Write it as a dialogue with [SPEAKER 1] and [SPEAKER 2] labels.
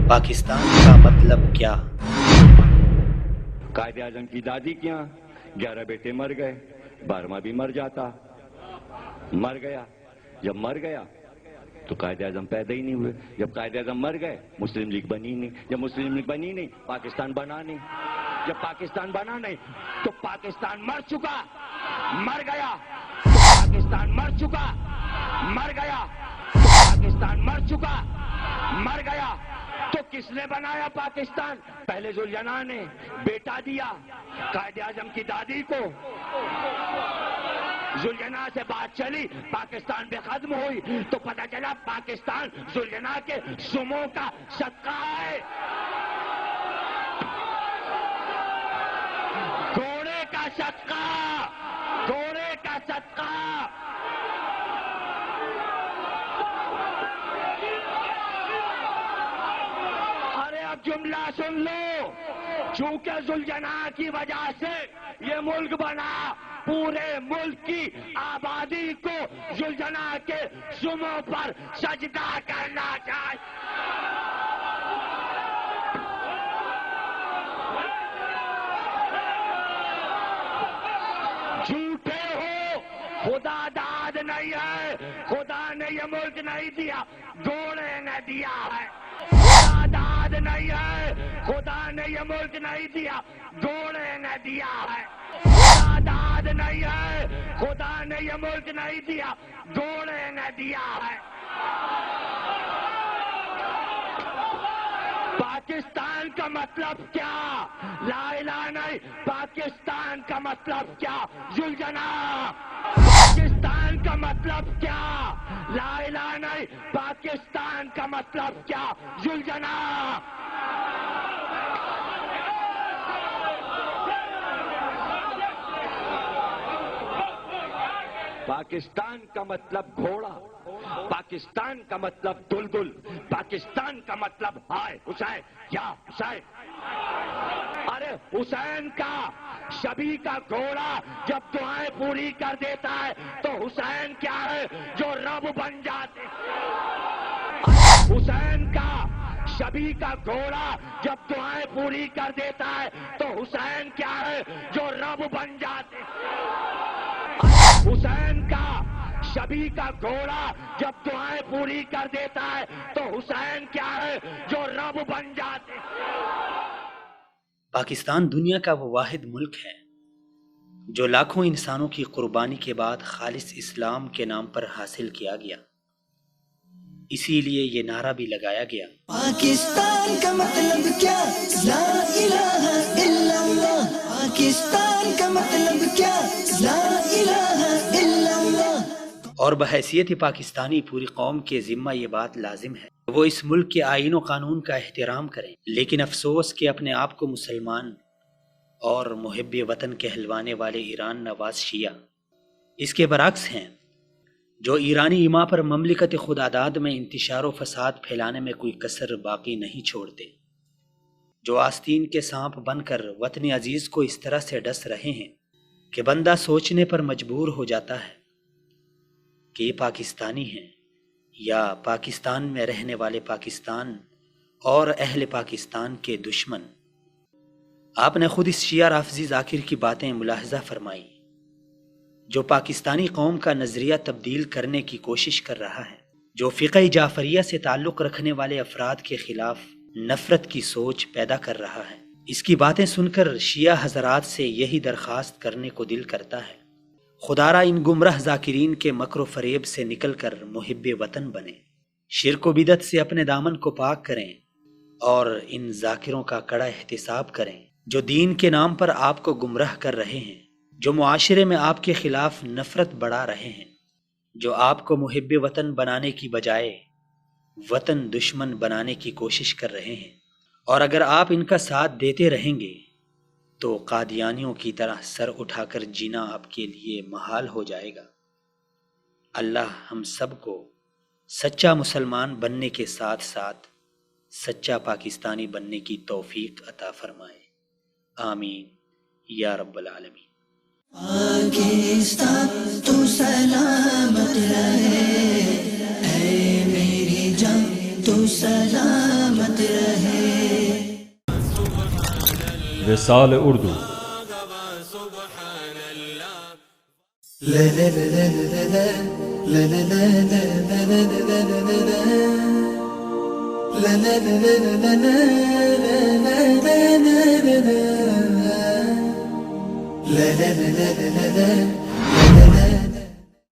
[SPEAKER 1] پاکستان کا مطلب کیا؟
[SPEAKER 2] قائد اعظم کی دادی کے یہاں 11 بیٹے مر گئے، 12واں بھی مر جاتا، مر گیا۔ جب مر گیا تو قائد اعظم پیدا ہی نہیں ہوئے۔ جب قائد اعظم مر گئے مسلم لیگ بنی نہیں۔ جب مسلم لیگ بنی نہیں پاکستان بنا نہیں۔ جب پاکستان بنا نہیں تو پاکستان مر چکا، مر گیا۔ پاکستان مر چکا، مر گیا۔ پاکستان مر چکا، مر گیا۔ تو کس نے بنایا پاکستان؟ پہلے ذوالجناح نے بیٹا دیا قائد اعظم کی دادی کو، ذوالجناح سے بات چلی، پاکستان پہ ختم ہوئی تو پتہ چلا پاکستان ذوالجناح کے سموں کا صدقہ ہے، گھوڑے کا صدقہ، گھوڑے کا صدقہ۔ ارے اب جملہ سن لو، چونکہ ذوالجناح کی وجہ سے یہ ملک بنا، پورے ملک کی آبادی کو ذوالجناح کے سموں پر سجدہ کرنا چاہیے۔ جھوٹے ہو، خدا داد نہیں ہے، خدا نے یہ ملک نہیں دیا، گھوڑے نے دیا ہے۔ خدا داد نہیں ہے، خدا نے یہ ملک نہیں دیا، گھوڑے نے دیا ہے۔ خدا داد نہیں ہے، خدا نے یہ ملک نہیں دیا، گھوڑے نے دیا ہے۔ پاکستان کا مطلب کیا؟ لا الہ نہیں، پاکستان کا مطلب کیا؟ ذوالجناح۔ پاکستان کا مطلب کیا؟ لا الہ نہیں، پاکستان کا مطلب کیا؟ ذوالجناح۔ پاکستان کا مطلب گھوڑا، پاکستان کا مطلب دلدل، پاکستان کا مطلب ہائے حسین یا حسین۔ ارے حسین کا شبی کا گھوڑا جب دعائیں پوری کر دیتا ہے تو حسین کیا ہے جو رب بن جاتے۔ حسین کا شبی کا گھوڑا جب دعائیں پوری کر دیتا ہے تو حسین کیا ہے جو رب بن جاتے۔ حسین کا شبی کا گھوڑا جب دعائیں پوری کر دیتا ہے تو حسین کیا ہے جو رب بن جاتے۔
[SPEAKER 1] پاکستان دنیا کا وہ واحد ملک ہے جو لاکھوں انسانوں کی قربانی کے بعد خالص اسلام کے نام پر حاصل کیا گیا۔ اسی لیے یہ نعرہ بھی لگایا گیا،
[SPEAKER 3] پاکستان کا مطلب کیا؟ لا الہ الا اللہ۔ پاکستان کا مطلب کیا؟ لا الہ الا اللہ۔
[SPEAKER 1] اور بحیثیت پاکستانی پوری قوم کے ذمہ یہ بات لازم ہے کہ وہ اس ملک کے آئین و قانون کا احترام کریں، لیکن افسوس کہ اپنے آپ کو مسلمان اور محب وطن کہلوانے والے ایران نواز شیعہ اس کے برعکس ہیں، جو ایرانی ایما پر مملکت خودآداد میں انتشار و فساد پھیلانے میں کوئی کسر باقی نہیں چھوڑتے، جو آستین کے سانپ بن کر وطن عزیز کو اس طرح سے ڈس رہے ہیں کہ بندہ سوچنے پر مجبور ہو جاتا ہے کہ یہ پاکستانی ہیں یا پاکستان میں رہنے والے پاکستان اور اہل پاکستان کے دشمن۔ آپ نے خود اس شیعہ رافضی ذاکر کی باتیں ملاحظہ فرمائیں جو پاکستانی قوم کا نظریہ تبدیل کرنے کی کوشش کر رہا ہے، جو فقہ جعفریہ سے تعلق رکھنے والے افراد کے خلاف نفرت کی سوچ پیدا کر رہا ہے۔ اس کی باتیں سن کر شیعہ حضرات سے یہی درخواست کرنے کو دل کرتا ہے، خدارا ان گمراہ ذاکرین کے مکر و فریب سے نکل کر محب وطن بنیں، شرک و بدعت سے اپنے دامن کو پاک کریں اور ان ذاکروں کا کڑا احتساب کریں جو دین کے نام پر آپ کو گمراہ کر رہے ہیں، جو معاشرے میں آپ کے خلاف نفرت بڑھا رہے ہیں، جو آپ کو محب وطن بنانے کی بجائے وطن دشمن بنانے کی کوشش کر رہے ہیں۔ اور اگر آپ ان کا ساتھ دیتے رہیں گے تو قادیانیوں کی طرح سر اٹھا کر جینا آپ کے لیے محال ہو جائے گا۔ اللہ ہم سب کو سچا مسلمان بننے کے ساتھ ساتھ سچا پاکستانی بننے کی توفیق عطا فرمائے، آمین یا رب العالمین۔
[SPEAKER 3] پاکستان تو سلامت رہے، اے میری جان تو سلامت رہے۔
[SPEAKER 4] وصال Urdu.
[SPEAKER 3] la la la la